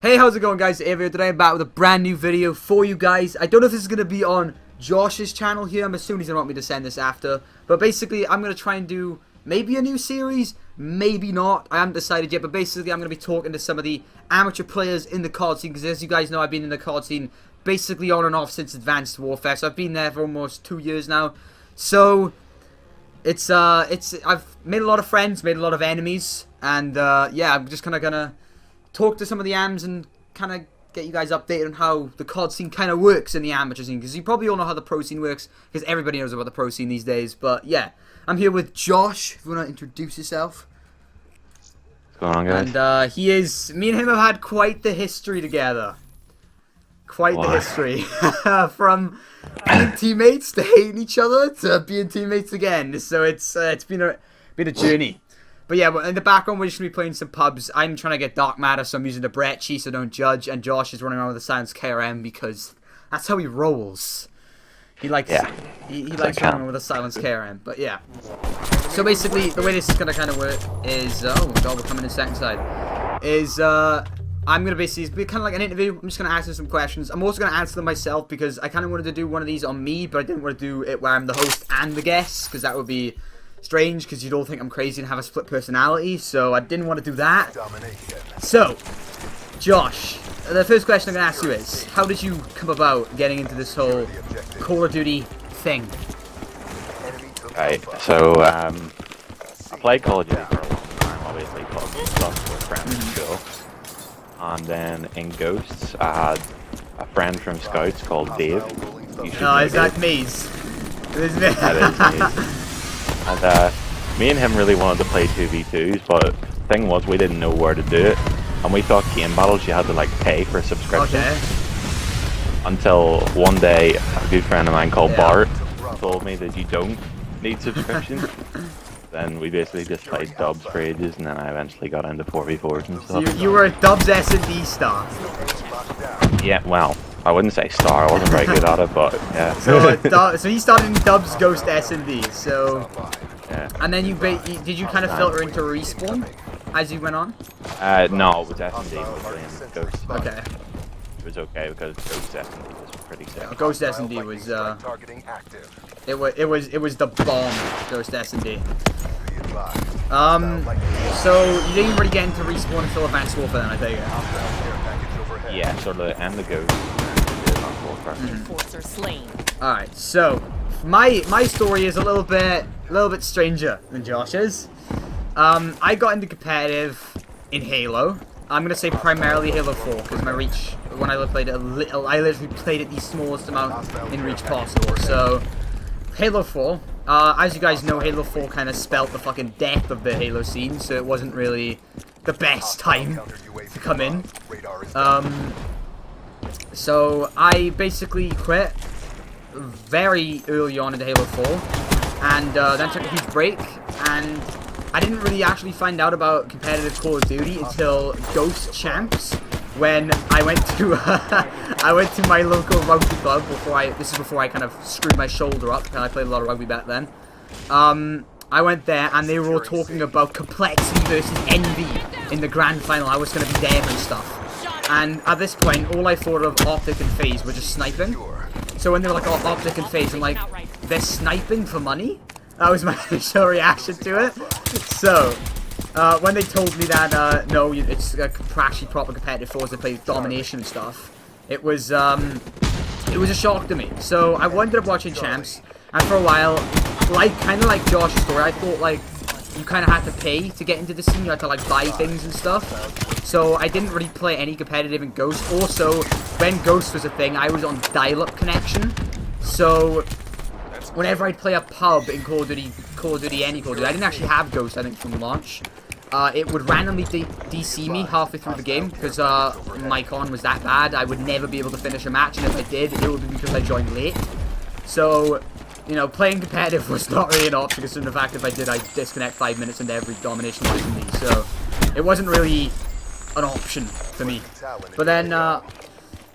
Hey, how's it going, guys? Avo. Today I'm back with a brand new video for you guys. I don't know if this is going to be on Josh's channel here. I'm assuming he's going to want me to send this after. But basically, I'm going to try and do maybe a new series, maybe not. I haven't decided yet, but basically I'm going to be talking to some of the amateur players in the CoD scene. Because as you guys know, I've been in the CoD scene basically on and off since Advanced Warfare. So I've been there for almost 2 years now. So I've made a lot of friends, made a lot of enemies. And yeah, I'm just kind of going to talk to some of the AMs and kind of get you guys updated on how the CoD scene kind of works in the amateur scene, because you probably all know how the pro scene works, because everybody knows about the pro scene these days. But yeah, I'm here with Josh, if you want to introduce yourself. What's going on, guys? And me and him have had quite the history together. Quite the history. From being teammates to hating each other to being teammates again. So it's been a journey. But yeah, in the background we're just going to be playing some pubs. I'm trying to get Dark Matter, so I'm using the Brecci, so don't judge. And Josh is running around with a silenced KRM because that's how he rolls. He likes he likes running around with a silenced KRM. But yeah. So basically, the way this is going to kind of work is... oh my god, we're coming in second side. Is... I'm going to basically... it's be kind of like an interview. I'm just going to ask him some questions. I'm also going to answer them myself because I kind of wanted to do one of these on me, but I didn't want to do it where I'm the host and the guest, because that would be strange, because you'd all think I'm crazy and have a split personality, so I didn't want to do that. So, Josh, the first question I'm going to ask you is, how did you come about getting into this whole Call of Duty thing? Right, so, I played Call of Duty for a long time, obviously, COD and stuff with friends in school. And then in Ghosts, I had a friend from Scouts called Dave. No, is that Maze? That is Maze. And me and him really wanted to play 2v2s, but the thing was we didn't know where to do it. And we thought game battles you had to like pay for a subscription. Okay. Until one day a good friend of mine called Bart told me that you don't need subscriptions. Then we basically just played dubs for ages, and then I eventually got into 4v4s and stuff. So you were a dubs S&D star. Yeah, well, I wouldn't say star, I wasn't very good at it, but yeah. So he started in dubs, Ghost, S&D, so... yeah. And then did you kind of filter into Respawn as you went on? No, it was S&D mostly, and Ghost. Okay. It was okay because Ghost S&D was pretty sick. Ghost S&D was it was the bomb, Ghost S&D. So you didn't really get into Respawn until Advanced Warfare then, I take it. Yeah, sort of the end of Ghost. Alright, so my story is a little bit stranger than Josh's. I got into competitive in Halo. I'm gonna say primarily Halo 4, because my reach, when I played it I literally played it the smallest amount in reach possible. So Halo 4, as you guys know, Halo 4 kind of spelt the fucking death of the Halo scene, so it wasn't really the best time to come in. So I basically quit very early on into Halo 4, and then took a huge break, and I didn't really actually find out about competitive Call of Duty until Ghost Champs, when I went to my local rugby club this is before I kind of screwed my shoulder up, and I played a lot of rugby back then. I went there and they were all talking about complexity versus envy in the grand final. I was going to be there and stuff. And at this point, all I thought of Optic and FaZe were just sniping. So when they were like, oh, Optic and FaZe, I'm like, they're sniping for money? That was my initial reaction to it. So, when they told me that, no, it's actually proper competitive force, they play domination and stuff, it was a shock to me. So I ended up watching Champs, and for a while, kind of like Josh's story, I thought like you kind of had to pay to get into the scene. You had to like buy things and stuff. So I didn't really play any competitive in Ghost. Also, when Ghost was a thing, I was on dial-up connection. So whenever I'd play a pub in Call of Duty, any Call of Duty, I didn't actually have Ghost, I think, from launch. It would randomly DC me halfway through the game, because my con was that bad. I would never be able to finish a match, and if I did, it would be because I joined late. So, you know, playing competitive was not really an option, because in the fact if I did, I'd disconnect 5 minutes into every domination match in me. So, it wasn't really an option for me. But then,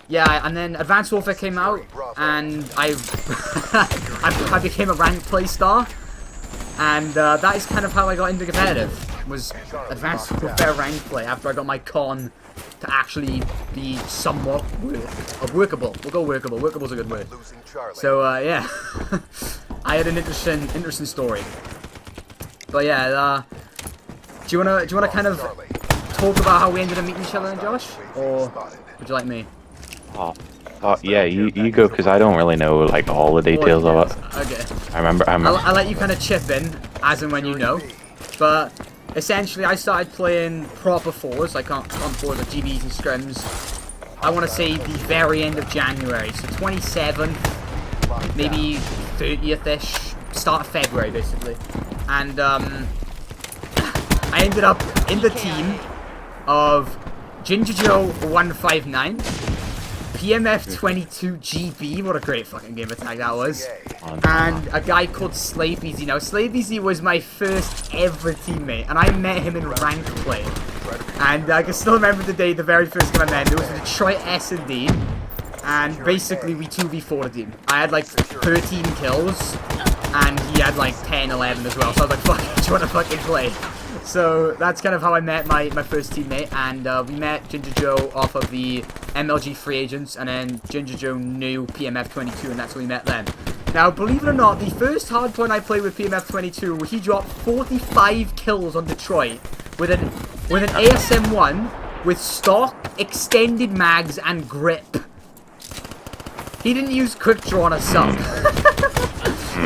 yeah, and then Advanced Warfare came out, and I became a ranked play star, and that is kind of how I got into competitive, was Advanced Warfare ranked play after I got my con to actually be somewhat workable. We'll go workable. Workable's a good word. So yeah, I had an interesting story. But yeah, do you wanna kind of talk about how we ended up meeting each other, Josh, or would you like me? Oh yeah, you go, because I don't really know like all the details of it. Okay. I remember. I'll let you kind of chip in as and when you know. But essentially, I started playing proper fours, like on fours, like GBs and scrims. I want to say the very end of January, so 27th, maybe 30th-ish, start of February, basically. And I ended up in the team of Ginger Joe 159, PMF 22 GB, what a great fucking game attack that was, and a guy called Slapeezy. Now, Slapeezy was my first ever teammate, and I met him in rank play. And I can still remember the day, the very first time I met him. It was in Detroit S&D, and basically we 2v4'd him. I had like 13 kills, and he had like 10, 11 as well, so I was like, fuck it, do you want to fucking play? So that's kind of how I met my first teammate, and we met Ginger Joe off of the MLG free agents, and then Ginger Joe knew PMF 22, and that's when we met then. Now, believe it or not, the first hardpoint I played with PMF 22, he dropped 45 kills on Detroit with an ASM-1 with stock, extended mags, and grip. He didn't use quick draw on a sub.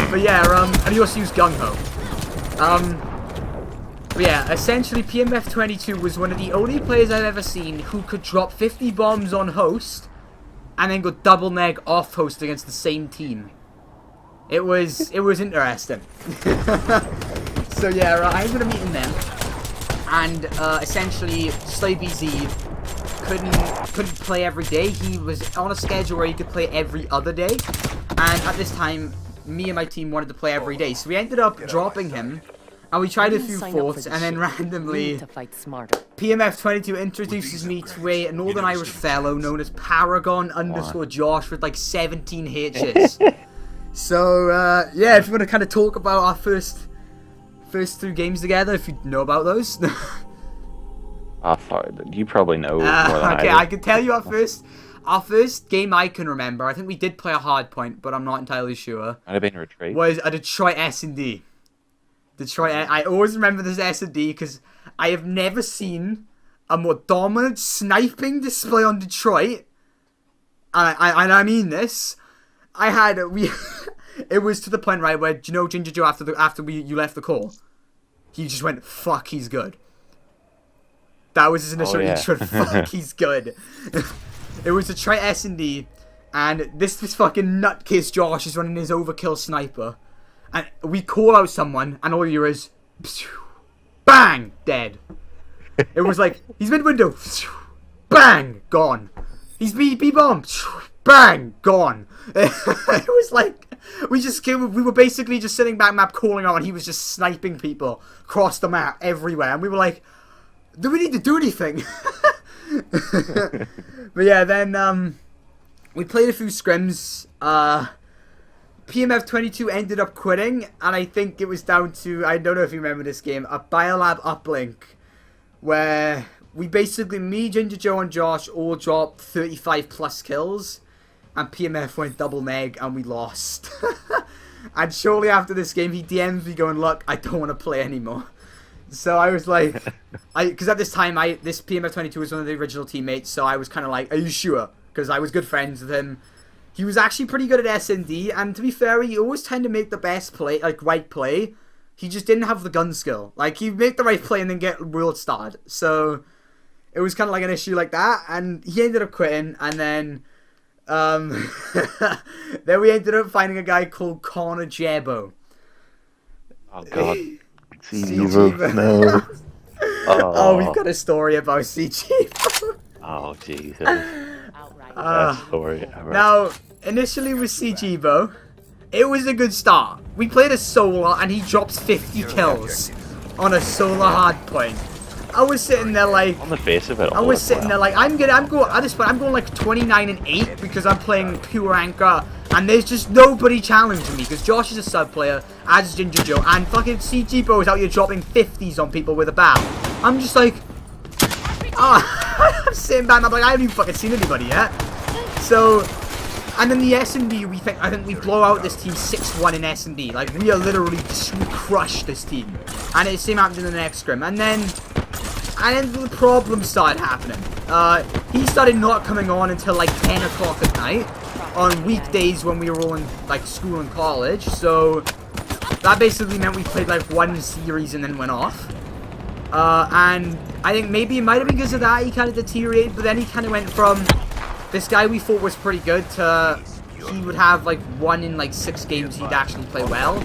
But yeah, and he also used gung ho. But yeah, essentially PMF 22 was one of the only players I've ever seen who could drop 50 bombs on host and then go double neg off host against the same team. It was interesting. So yeah, I ended up meeting them, and essentially Slapeezy couldn't play every day. He was on a schedule where he could play every other day, and at this time, me and my team wanted to play every day, so we ended up dropping him. And we tried a few forts, and then randomly, PMF 22 introduces me to a Northern Irish fellow known as Paragon_Josh with like 17 H's. So, yeah, if you want to kind of talk about our first 3 games together, if you know about those. You probably know more than okay, I do. I can tell you our first game I can remember, I think we did play a hard point, but I'm not entirely sure. Might have been Retreat. Was a Detroit S&D. I always remember this S&D because I have never seen a more dominant sniping display on Detroit. And I mean this. It was to the point, right, where, do you know Ginger Joe after you left the call? He just went, fuck, he's good. That was his initial intro, fuck, he's good. It was Detroit S&D, and this fucking nutcase Josh is running his overkill sniper. And we call out someone, and all you hear is, bang, dead. It was like, he's mid-window, bang, gone. He's B-bomb, bang, gone. It was like, we were basically just sitting back map calling out, and he was just sniping people across the map everywhere. And we were like, do we need to do anything? But yeah, then we played a few scrims. PMF 22 ended up quitting, and I think it was down to, I don't know if you remember this game, a Biolab uplink, where we basically, me, Ginger Joe, and Josh all dropped 35 plus kills, and PMF went double neg, and we lost. And shortly after this game, he DMs me going, look, I don't want to play anymore. So I was like, because at this time, this PMF 22 was one of the original teammates, so I was kind of like, are you sure? Because I was good friends with him. He was actually pretty good at S&D, and to be fair, he always tended to make the best play, like right play. He just didn't have the gun skill. Like, he'd make the right play and then get world starred. So it was kind of like an issue like that, and he ended up quitting, and then then we ended up finding a guy called Connor Jebo. Oh god. CG, no. Oh, we've got a story about CG. Oh Jesus. Best story ever. Now, initially with CGbo, it was a good start. We played a solo and he drops 50 kills on a solo hardpoint. I was sitting there like, on the face of it, I was sitting there like, I'm going at this point, I'm going like 29-8 because I'm playing pure anchor, and there's just nobody challenging me because Josh is a sub player, as is Ginger Joe, and fucking CGbo is out here dropping 50s on people with a bat. I'm just like, I'm I'm sitting back and I'm like, I haven't even fucking seen anybody yet. So, and then the S&D, I think we blow out this team 6-1 in S&D. Like, we are literally just, we crushed this team. And it same happened in the next scrim. And then the problems started happening. He started not coming on until like 10 o'clock at night on weekdays when we were all in like school and college. So that basically meant we played like one series and then went off. And I think maybe it might have been because of that he kind of deteriorated, but then he kind of went from this guy we thought was pretty good to he would have like 1 in like 6 games he'd actually play well.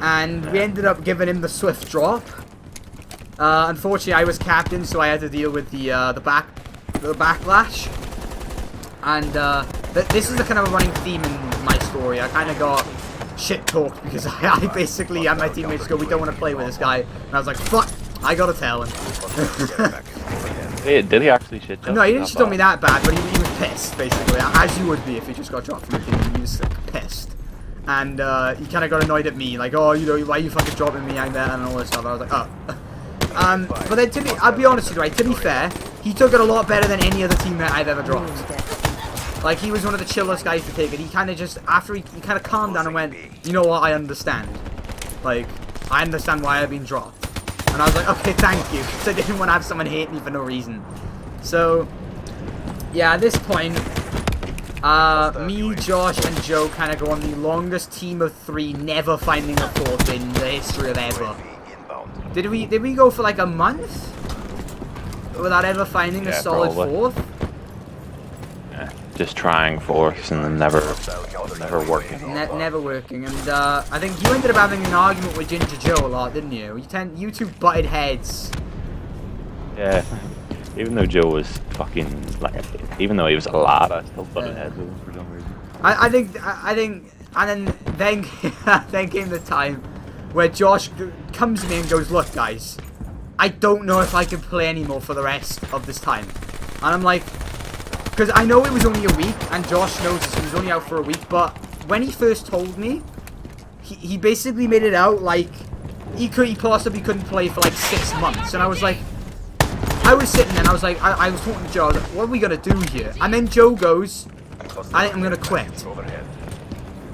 And we ended up giving him the swift drop. Unfortunately, I was captain, so I had to deal with the backlash. And this is the kind of a running theme in my story. I kind of got shit talked because I basically had my teammates go, "We don't want to play with this guy," and I was like, "Fuck, I gotta tell him." Hey, did he actually shit talk? No, he didn't shit on me that bad, but he was pissed, basically, as you would be if you just got dropped from a team. He was like, pissed. And he kind of got annoyed at me, like, "Oh, you know, why are you fucking dropping me out there?" and all this stuff. I was like, "Oh." But then, I'll be honest with you, right, to be fair, he took it a lot better than any other teammate I've ever dropped. Like, he was one of the chillest guys to take it. He kind of just, after he kind of calmed down and went, "You know what, I understand. Like, I understand why I've been dropped." And I was like, "Okay, thank you," because I didn't want to have someone hate me for no reason. So, yeah, at this point, me, Josh, and Joe kind of go on the longest team of 3 never finding a 4th in the history of ever. Did we go for like a month without ever finding a solid probably. 4th? Yeah, just trying 4ths and then never working. Never working. And I think you ended up having an argument with Ginger Joe a lot, didn't you? You two butted heads. Yeah, even though Joe was fucking like, even though he was a lad, I still butted heads with him for some reason. I think, and then then came the time where Josh comes to me and goes, "Look, guys, I don't know if I can play anymore for the rest of this time." And I'm like, because I know it was only a week, and Josh knows this, he was only out for a week, but when he first told me, he basically made it out like he possibly couldn't play for like 6 months. And I was like, I was sitting there and I was like, I was talking to Joe, I was like, "What are we going to do here?" And then Joe goes, "I think I'm going to quit."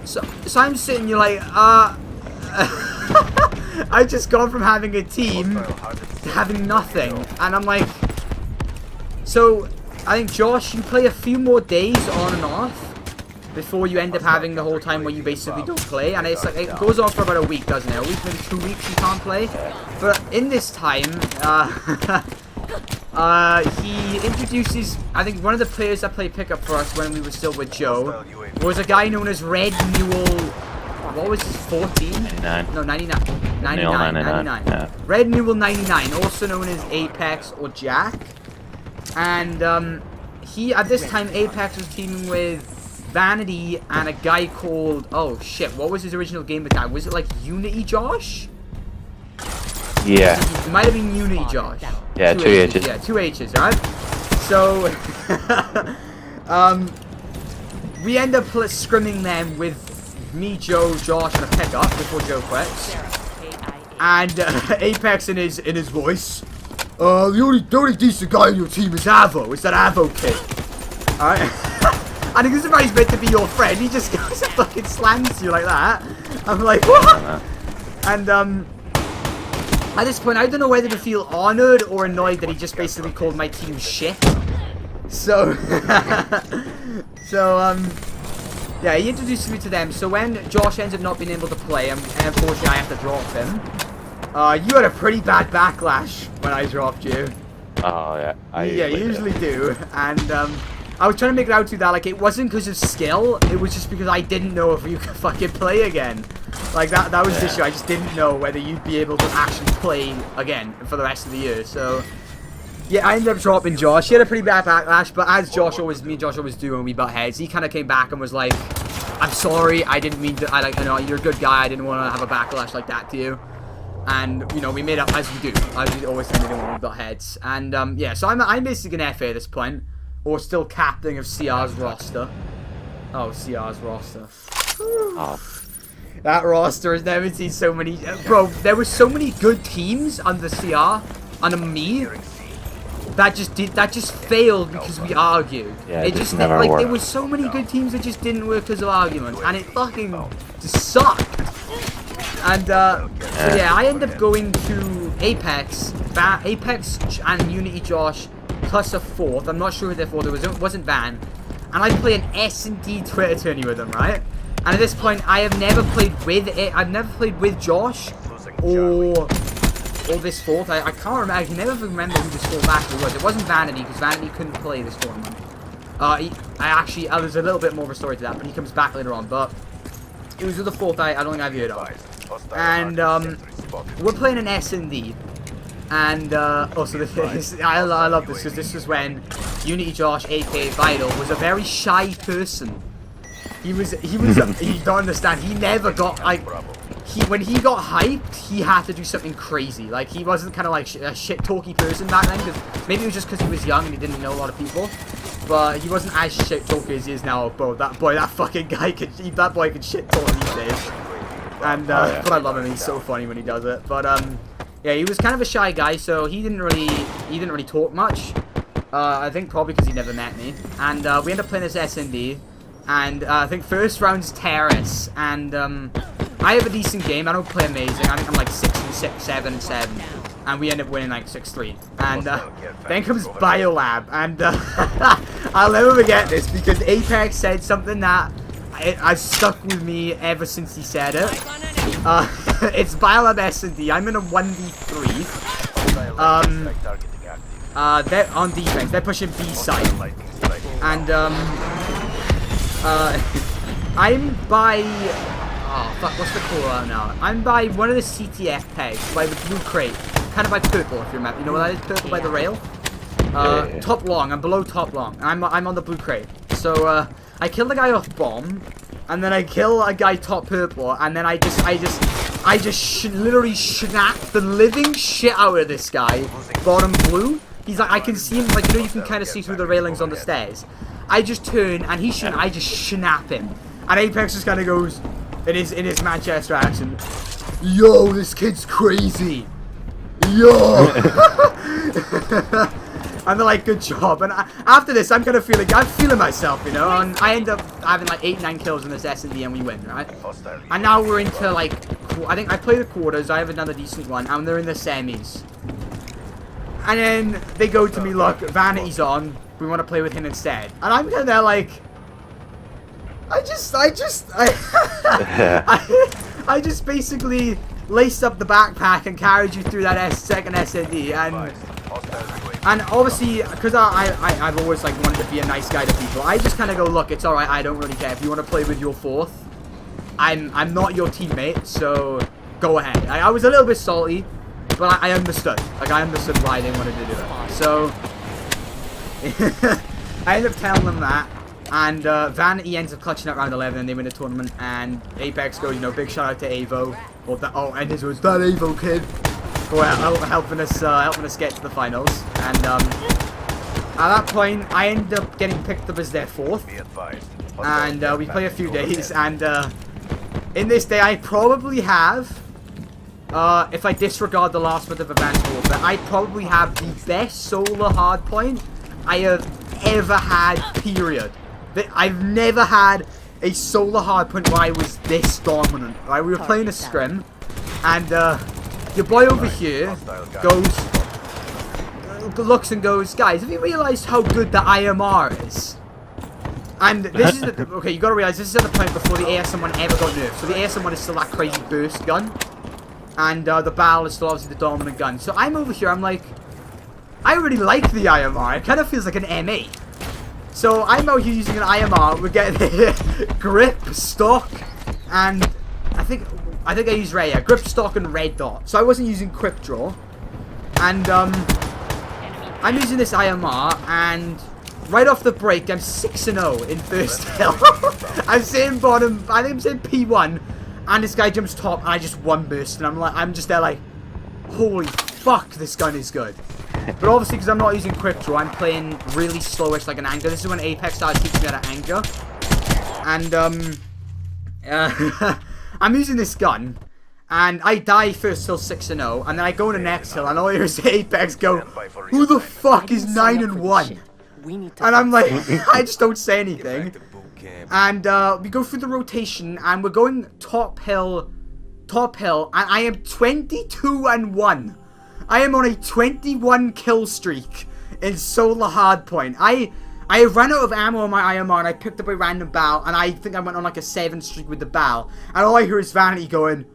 So I'm sitting here like, I've just gone from having a team to having nothing. And I'm like, so I think, Josh, you play a few more days on and off before you end up having the whole time where you basically don't play. And it's like, it goes on for about a week, doesn't it? A week, maybe 2 weeks you can't play. But in this time, he introduces, I think one of the players that played pickup for us when we were still with Joe was a guy known as Red Newell. What was his 14? 99. No, 99. 99. Yeah. Red Newell 99, also known as Apex or Jack. And he, at this time, Apex was teaming with Vanity and a guy called, oh shit, what was his original game with that? Was it like Unity Josh? Yeah. It might have been Unity Josh. Yeah, 2 H's. Yeah, 2 H's, right? So, we end up scrimming them with me, Joe, Josh, and a pickup before Joe quits. And Apex in his voice, the only decent guy in your team is Avo. It's that Avo kid. Alright? And because somebody's meant to be your friend, he just goes and fucking slams you like that. I'm like, what? And at this point, I don't know whether to feel honored or annoyed that he just basically called my team shit. So, yeah, he introduced me to them. So when Josh ends up not being able to play, and unfortunately I have to drop him, you had a pretty bad backlash when I dropped you. Oh, yeah. I usually do. And I was trying to make it out to that, like, it wasn't because of skill, it was just because I didn't know if you could fucking play again. Like, that was the issue. I just didn't know whether you'd be able to actually play again for the rest of the year. So, yeah, I ended up dropping Josh. He had a pretty bad backlash, but as me and Josh always do when we butt heads, he kind of came back and was like, "I'm sorry, I didn't mean to, I know, you're a good guy, I didn't want to have a backlash like that to you." And, you know, we made up as we do. As we always tend to do when we butt heads. And, yeah, so I'm basically an FA at this point. Or still captain of CR's roster. Oh, CR's roster. Oh. That roster has never seen so many... Bro, there were so many good teams under CR, under me. that just failed because we argued. Yeah, it just never like worked. there was so many good teams that just didn't work because of arguments, and it fucking just sucked. And so yeah, I ended up going to Apex, and Unity Josh plus a fourth. I'm not sure who their fourth was. It wasn't Van, and I play an S&D Twitter tourney with them, right? And at this point, I have never played with it. I've never played with Josh or this fourth. I can't remember. I can never remember who this fourth actually was. It wasn't Vanity, because Vanity couldn't play this tournament. There's a little bit more of a story to that, but he comes back later on. But it was with the fourth I don't think I've heard of. And we're playing an S&D. And also I love this because this was when Unity Josh, aka Vital, was a very shy person. He you don't understand. He never got like when he got hyped, he had to do something crazy. Like he wasn't kind of like a shit talky person back then. Because maybe it was just because he was young and he didn't know a lot of people. But he wasn't as shit talky as he is now. Bro, that fucking guy that boy can shit talk these days. And but I love him. He's so funny when he does it. But yeah, he was kind of a shy guy, so he didn't really talk much. I think probably because he never met me. And we ended up playing this S&D. And I think first round's Terrace, and I have a decent game. I don't play amazing. I think I'm like 6-6, 7-7, and we end up winning like 6-3. And then comes Biolab, and I'll never forget this because Apex said something that has stuck with me ever since he said it. It's Biolab S&D. I'm in a 1v3. They're on defense. They're pushing B side, and I'm by what's the call out now? I'm by one of the CTF pegs, by the blue crate, kind of by purple, if you remember. You know what that is? Purple by the rail. Top long. I'm below top long. I'm on the blue crate. So I kill the guy off bomb, and then I kill a guy top purple, and then I just literally snap the living shit out of this guy bottom blue. He's like, I can see him, like, you know, you can kind of see through the railings on the stairs. I just turn and I just snap him, and Apex just kind of goes in his Manchester accent, "Yo, this kid's crazy, yo." And they're like, "Good job." And after this, I'm feeling myself, you know. And I end up having like 8-9 kills in this S&D, and we win, right? And now we're into like, I think I play the quarters. I have another decent one, and they're in the semis. And then they go to me, "Look, Vanity's on. We want to play with him instead." And I'm kind of there like, I just basically laced up the backpack and carried you through that second S&D, and obviously because I've always like wanted to be a nice guy to people, I just kind of go, "Look, it's all right. I don't really care if you want to play with your fourth. I'm not your teammate, so go ahead." I was a little bit salty, but I understood. Like I understood why they wanted to do it. So I ended up telling them that, and Vanity ends up clutching out round 11, and they win the tournament. And Apex goes, you know, big shout out to Avo, and his was that Avo kid, for helping us get to the finals. And at that point, I ended up getting picked up as their fourth, and we play a few days. And in this day, I probably have, if I disregard the last month of advanced warfare, I probably have the best solo hardpoint I have ever had, period. I've never had a solo hardpoint where I was this dominant. Right, we were playing a scrim, and your boy over here looks and goes, "Guys, have you realised how good the IMR is?" And this is okay. You got to realise this is at the point before the ASM1 ever got nerfed. So the ASM1 is still that crazy burst gun, and the barrel is still obviously the dominant gun. So I'm over here. I'm like, I really like the IMR. It kind of feels like an M8. So I'm out here using an IMR. We're getting grip, stock, and I think I used Raya. Grip, stock, and red dot. So I wasn't using quick draw. And I'm using this IMR, and right off the break, I'm 6-0 in first kill. I'm saying bottom. I think I'm saying P1, and this guy jumps top, and I just one burst, and I'm just there like, holy fuck, this gun is good. But obviously, because I'm not using quick draw, I'm playing really slowish, like an anchor. This is when Apex started teaching me how to anchor. And I'm using this gun, And I die first till 6-0, and then I go in the next hill, and all I hear is Apex go, "Who the fuck is 9-1?" And I'm like, I just don't say anything. And we go through the rotation, and we're going top hill, and I am 22-1. I am on a 21 kill streak in solo hardpoint. I ran out of ammo on my IMR, and I picked up a random bow, and I think I went on like a 7 streak with the bow. And all I hear is Vanity going,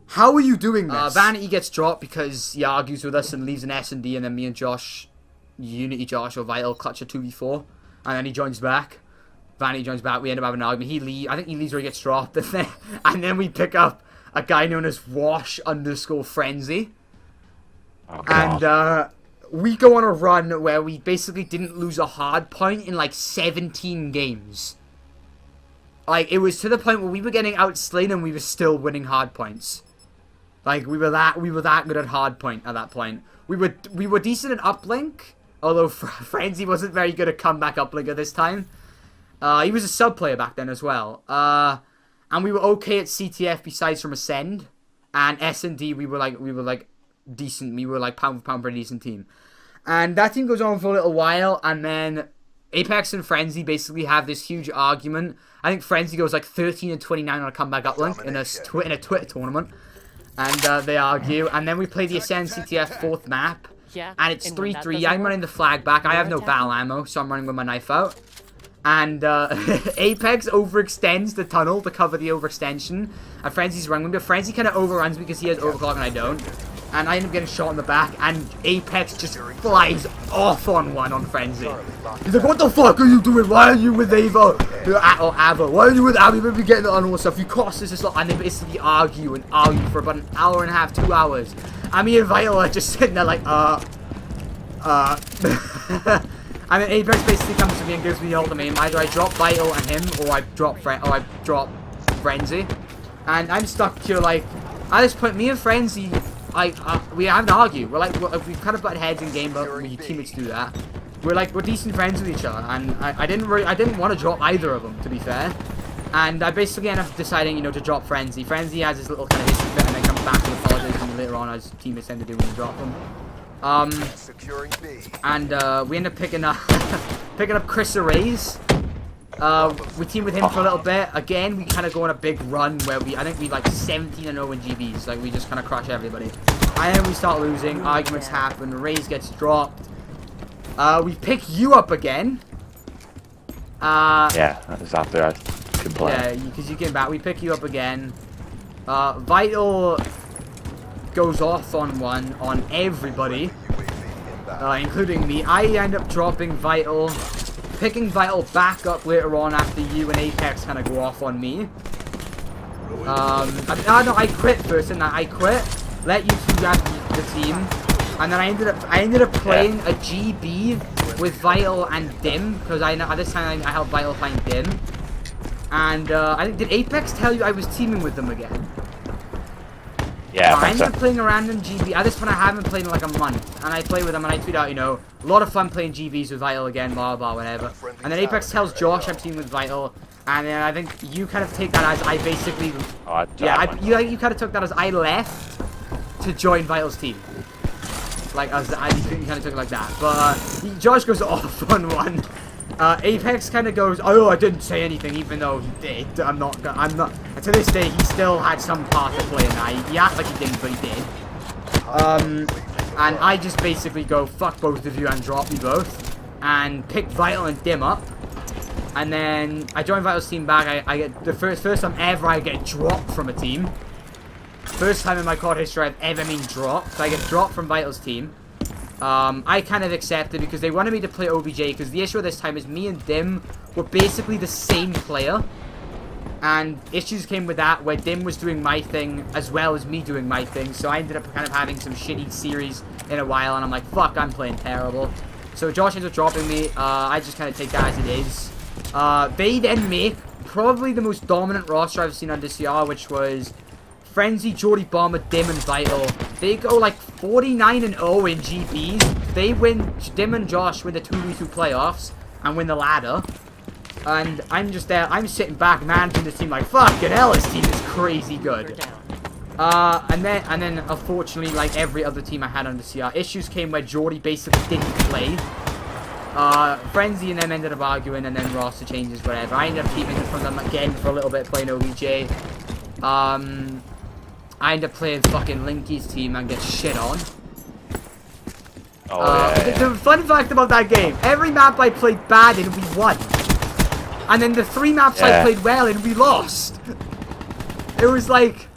"How are you doing this?" Vanity gets dropped because he argues with us and leaves an S&D, and then me and Josh, Unity Josh or Vital, clutch a 2v4, and then he joins back. Vanity joins back, we end up having an argument. I think he leaves where he gets dropped, and then we pick up a guy known as Wash_Frenzy. Oh, and we go on a run where we basically didn't lose a hard point in like 17 games. Like, it was to the point where we were getting outslain and we were still winning hard points. Like, we were that good at hard point at that point. We were decent at uplink, although Frenzy wasn't very good at comeback uplink at this time. He was a sub player back then as well. And we were okay at CTF besides from Ascend, and S&D we were like decent. We were like pound for pound pretty decent team. And that team goes on for a little while, and then Apex and Frenzy basically have this huge argument. I think Frenzy goes like 13-29 on a comeback uplink in a Twitter tournament. And they argue, and then we play the Ascend CTF 4th map, and it's 3-3. I'm running the flag back. I have no battle ammo, so I'm running with my knife out. And Apex overextends the tunnel to cover the overextension, and Frenzy's running, but Frenzy kind of overruns because he has overclock and I don't. And I end up getting shot in the back, and Apex just flies off on one on Frenzy. He's like, "What the fuck are you doing? Why are you with Avo? Or Avo? Why are you with Avo? You're going to be getting on all stuff. You cost us this lot." And they basically argue for about an hour and a half, 2 hours. And me and Vital are just sitting there like, And then Apex basically comes to me and gives me the ultimatum. Either I drop Vital and him, or I drop Frenzy. And I'm stuck here like, at this point, me and Frenzy, we haven't argued. We've kind of butted heads in game, but we teammates do that. We're decent friends with each other, and I didn't want to drop either of them, to be fair. And I basically end up deciding, to drop Frenzy. Frenzy has his little kind of history bit, and then comes back and apologizes to me later on, as teammates tend to do when you drop them. And we end up picking up Chris Arrays. We team with him for a little bit. Again, we kind of go on a big run where I think we like 17-0 in GBs. Like, we just kind of crush everybody. And then we start losing. Arguments happen. Rays gets dropped. We pick you up again. Yeah, that was after I could play. Yeah, because you came back. We pick you up again. Vital goes off on everybody, including me. I end up dropping Vital, picking Vital back up later on after you and Apex kind of go off on me. No, I quit first, and I quit. Let you two grab the team, and then I ended up playing a GB with Vital and Dim, because at this time I helped Vital find Dim. And I think, did Apex tell you I was teaming with them again? Yeah, I ended up playing a random GB. At this point, I haven't played in like a month, and I play with them, and I tweet out, a lot of fun playing GBs with Vital again, blah blah, whatever. And then Apex tells Josh I'm teaming with Vital, and then I think you kind of take that as I basically, you kind of took that as I left to join Vital's team. Like, you kind of took it like that. But Josh goes off on one. Apex kind of goes, "Oh, I didn't say anything," even though he did. I'm not. And to this day, he still had some part to play in that. He acted like he didn't, but he did. And I just basically go, "Fuck both of you," and drop you both, and pick Vital and Dim up. And then I join Vital's team back. I get the first time ever I get dropped from a team. First time in my CoD history I've ever been dropped. I get dropped from Vital's team. I kind of accepted because they wanted me to play OBJ, because the issue this time is me and Dim were basically the same player, and issues came with that where Dim was doing my thing as well as me doing my thing, so I ended up kind of having some shitty series in a while, and I'm like, fuck, I'm playing terrible. So Josh ends up dropping me. I just kind of take that as it is. They then make probably the most dominant roster I've seen on DCR, which was Frenzy, Jody Bomber, Dim, and Vital. They go like 49-0 in GBs. They win. Dim and Josh win the 2v2 playoffs and win the ladder. And I'm just there. I'm sitting back managing this team like, fucking hell, this team is crazy good. And then unfortunately, like every other team I had under CR, issues came where Jordy basically didn't play. Frenzy and them ended up arguing, and then roster changes, whatever. I ended up teaming from them again for a little bit, playing OBJ. I ended up playing fucking Linky's team and get shit on. The fun fact about that game, every map I played bad in, we won. And then the 3 maps I played well in, we lost. It was like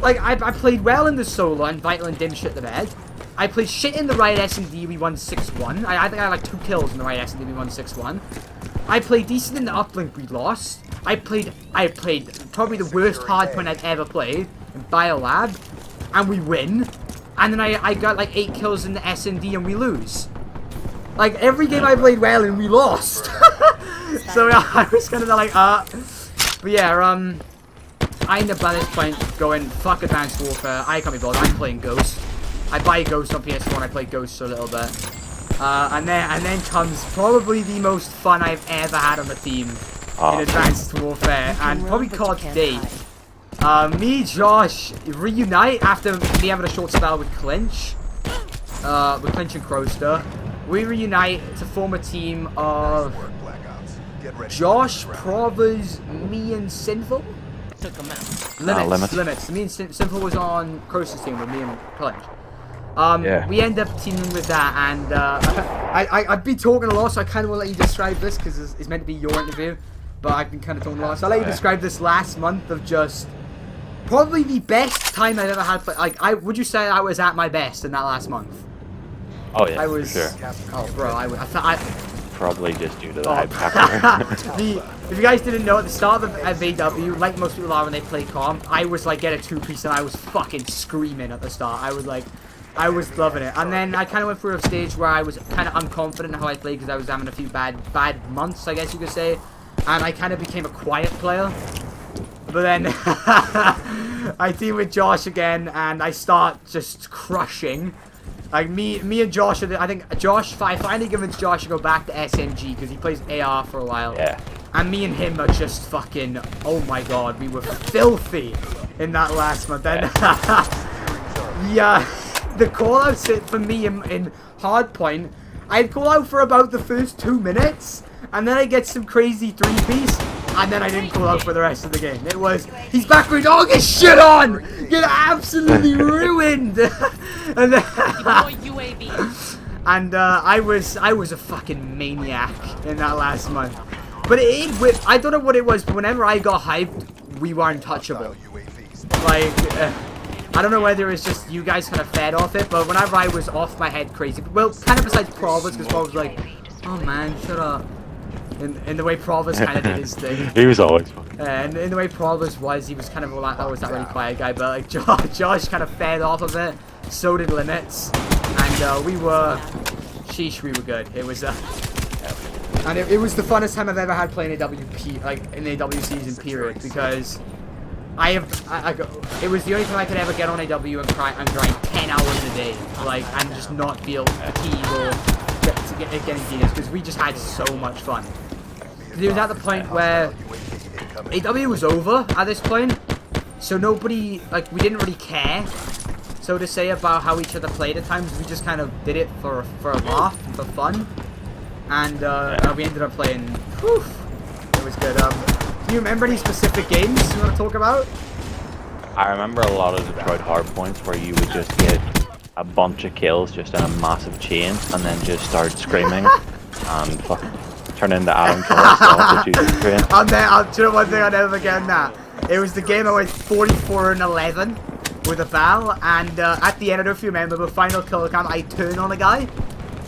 I played well in the solo and Vital and Dim shit the bed. I played shit in the Riot S&D, we won 6-1. I think I had like 2 kills in the Riot S&D, we won 6-1. I played decent in the Uplink, we lost. I played probably the worst hardpoint I've ever played in Biolab, and we win. And then I got like 8 kills in the S&D and we lose. Like every game I played well and we lost. So yeah, I was kind of like, but yeah, I ended up at this point going, fuck Advanced Warfare, I can't be bothered, I'm playing Ghost. I buy Ghost on PS4 and I play Ghost for a little bit. And then comes probably the most fun I've ever had on the team in Advanced Warfare, and probably CoD to date. Me, Josh, reunite after me having a short spell with Clinch. With Clinch and Crowster. We reunite to form a team of Josh, Provers, me, and Sinful. Took him out. Limits. Me and Sinful was on Crowster's team with me and Clinch. We end up teaming with that, and I've been talking a lot, so I kind of want to let you describe this because it's meant to be your interview, but I've been kind of talking a lot. So I'll let you describe this last month of just probably the best time I've ever had. Like, would you say I was at my best in that last month? Oh yeah, I was. For sure. Oh, bro, I probably just due to the hype factor. If you guys didn't know, at the start of AW, like most people are when they play comp, I was like get a 2-piece and I was fucking screaming at the start. I was loving it. And then I kind of went through a stage where I was kind of unconfident in how I played because I was having a few bad months, I guess you could say. And I kind of became a quiet player. But then I team with Josh again and I start just crushing. Like me and Josh, I think I finally convinced Josh to go back to SMG because he plays AR for a while. Yeah. And me and him are just fucking, oh my god, we were filthy in that last month. Then, yeah, the call-outs for me in Hardpoint, I'd call out for about the first 2 minutes, and then I get some crazy 3-piece, and then I didn't call out for the rest of the game. It was, he's back with, oh, get shit on! Get absolutely ruined! And then, and I was a fucking maniac in that last month. But I don't know what it was, but whenever I got hyped, we were untouchable. Like, I don't know whether it's just you guys kind of fed off it, but whenever I was off my head crazy, well, kind of besides Provis, because Provis was like, oh man, shut up. In the way Provis kind of did his thing. He was always fun. And in the way Provis was, he was kind of like, always that really quiet guy, but like Josh kind of fed off of it, so did Limits, and we were good. It was, and it was the funnest time I've ever had playing a WP, like in a W season period, because it was the only time I could ever get on AW and grind 10 hours a day, like, and just not feel fatigued or getting genius, because we just had so much fun. It was at the point where AW was over at this point, so nobody, like, we didn't really care, so to say, about how each other played at times. We just kind of did it for a laugh, for fun, and we ended up playing. Whew, it was good. Do you remember any specific games you want to talk about? I remember a lot of Detroit hardpoints where you would just get a bunch of kills just in a massive chain, and then just start screaming and fucking turn into Adam Killer. Do you know one thing I'll never forget on that? It was the game I went 44-11 with a Val, and at the end, I don't know if you remember, the final kill cam, I turn on a guy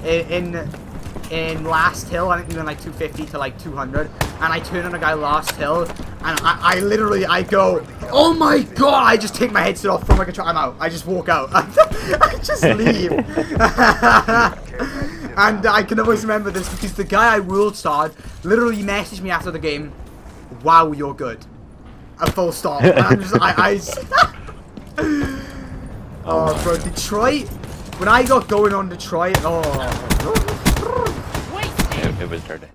in last hill. I think we went like 250 to like 200, and I turn on a guy last hill, and I literally go, oh my god! I just take my headset off from like a truck. I'm out. I just walk out. I just leave. And I can always remember this because the guy I world starred literally messaged me after the game, wow, you're good. A full stop. And I'm just, oh, bro, Detroit. When I got going on Detroit, oh. It was dirty.